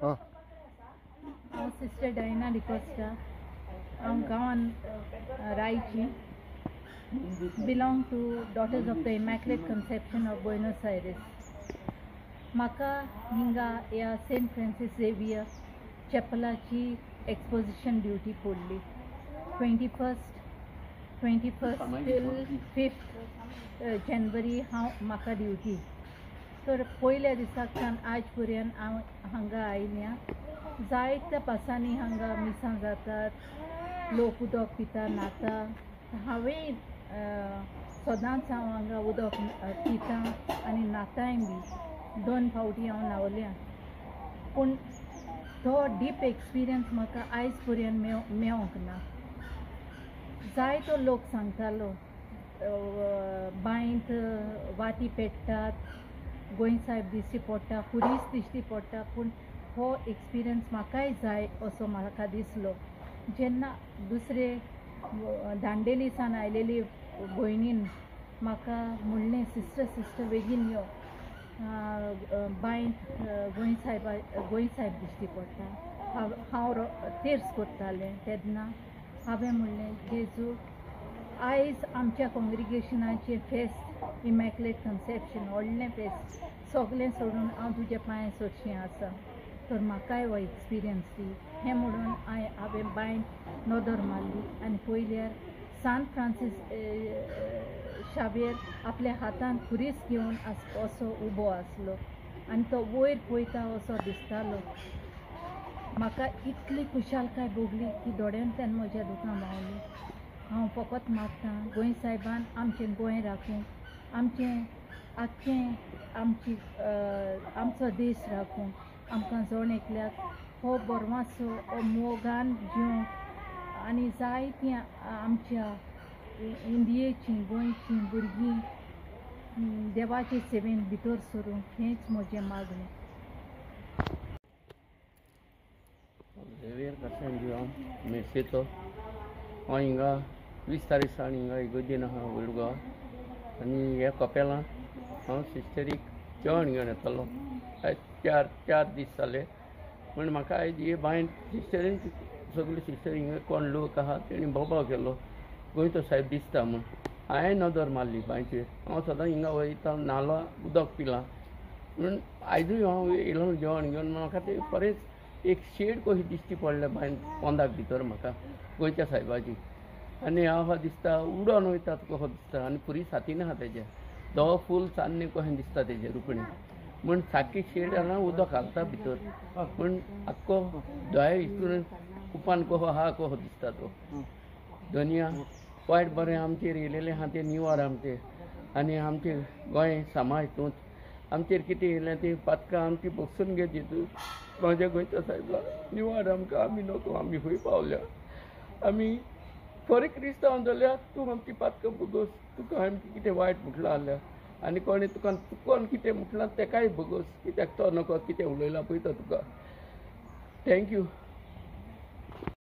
हां sister Diana D'Costa हांव गांवान रायची belong to daughters of the immaculate conception of Buenos Aires. म्हाका हिंगा ह्या सेंट फ्रांसीस झेवियर चॅपलाची एक्सपोजिशन ड्युटी पडली 21st till 5th जनवरी म्हाका ड्युटी. तर पयल्या दिसाच्यान आज पर्यंत हांव हांगा आयल्या. जायत्या पासांनी हांगा मिसां जातात, लोक उदक पिता न्हाता. हांवें सदांच हांव हांगा उदक पिता आनी न्हाताय बी. 2 फावटी हांव न्हांवल्या. पूण तो डीप एक्सपिरियन्स म्हाका आयज पर्यंत मेळोंक ना. जायतो लोक सांगतालो बांयंत वाती पेट्टात, गोंयसायब दिश्टी पडटा, खुरीस दिश्टी पडटा. पूण हो एक्सपिरियन्स म्हाकाय जाय असो म्हाका दिसलो. जेन्ना दुसरे दांडेलीसान आयलेली भयणीन म्हाका म्हणलें सिस्टर बेगीन यो, बांयंत गोंयसायब दिश्टी पडटा. हांव तेर्स करतालें तेन्ना हांवें म्हणलें जेजू आयज आमच्या कॉंग्रिगेशनाचें फेस्त इमॅक्युलेट कन्सेप्शन व्हडलें फेस्त सगलें सोडून हांव तुज्या पांयां सरचें आसा. तर म्हाकाय हो एक्सपिरियन्स दी. हें म्हणून हांवें बांयंत नदर मारली आनी पयल्यार सांत फ्रांसीस शावेर आपल्या हातान खुरीस घेवन असो उबो आसलो आनी तो वयर पळयता असो दिसतालो. म्हाका इतली खुशालकाय भोगली की दोळ्यांतल्यान म्हज्या दुकां व्हांवलीं. हांव फकत मागतां गोंयसायबान आमचें गोंय राखूं, आमचें आख्खें आमचो देश राखूं, आमकां जण एकल्याक हो बोरमासो हो मोगान जिवंक आनी जायतीं आमच्या इंडियेचीं गोंयचीं भुरगीं देवाचे सेवेन भितर सरूंक हेंच म्हजें मागणें. झेवियर कासांजिवान मेसेतो हांव हिंगा 20 तारीख सावन हिंगा इगोजेन आहा वेळगांव. आनी ह्या कपेलां हांव सिस्टरीक जेवण घेवन येतालो. आयज चार दीस जाले. पूण म्हाका आयज हे बांयंत सिस्टरीन सगळे सिस्टर हिंगा कोण लोक आहा तेणी बोबाव केलो गोंयचो सायब दिसता म्हूण. हांवें नदर मारली बांयचेर. हांव सदां हिंगा वयता न्हालां उदक पिलां म्हणून आयजूय हांव येयलो जेवण घेवन. म्हाका ते बरेंच एक शेड कशी दिश्टी पडल्या बांयंत पोंदाक भितर म्हाका गोंयच्या सायबाची. आनी हांव दिसता उडोन वयता कसो दिसता आनी पुरीस हातीन आहा तेज्या दोळ फूल सान्नें कशें दिसता तेजें रुपणें. म्हूण सारकी शेड जाल्यार उदक घालता भितर पूण आख्खो दोळे हितून उपान कसो आहा कसो दिसता तो. दुनिया वायट बरें आमचेर येयलेलें आहा तें निवार आमचें आनी आमचें गोंय समाज हितूंत आमचेर कितें येयलें तीं पातकां आमची बसून घे जेजू. म्हाज्या गोंयच्या सायबा निवार आमकां. आमी नको आमी खंय पावल्या. आमी खरें क्रिस्तांव जाल्यार तूं आमची पातकां बगोस. तुका आमकां कितें वायट म्हटलां जाल्यार आनी कोणें तुका चुकोन कितें म्हटलां तेकाय बगोस. कित्याक तो नको कितें उलयलां पळय तो तुका. थँक्यू.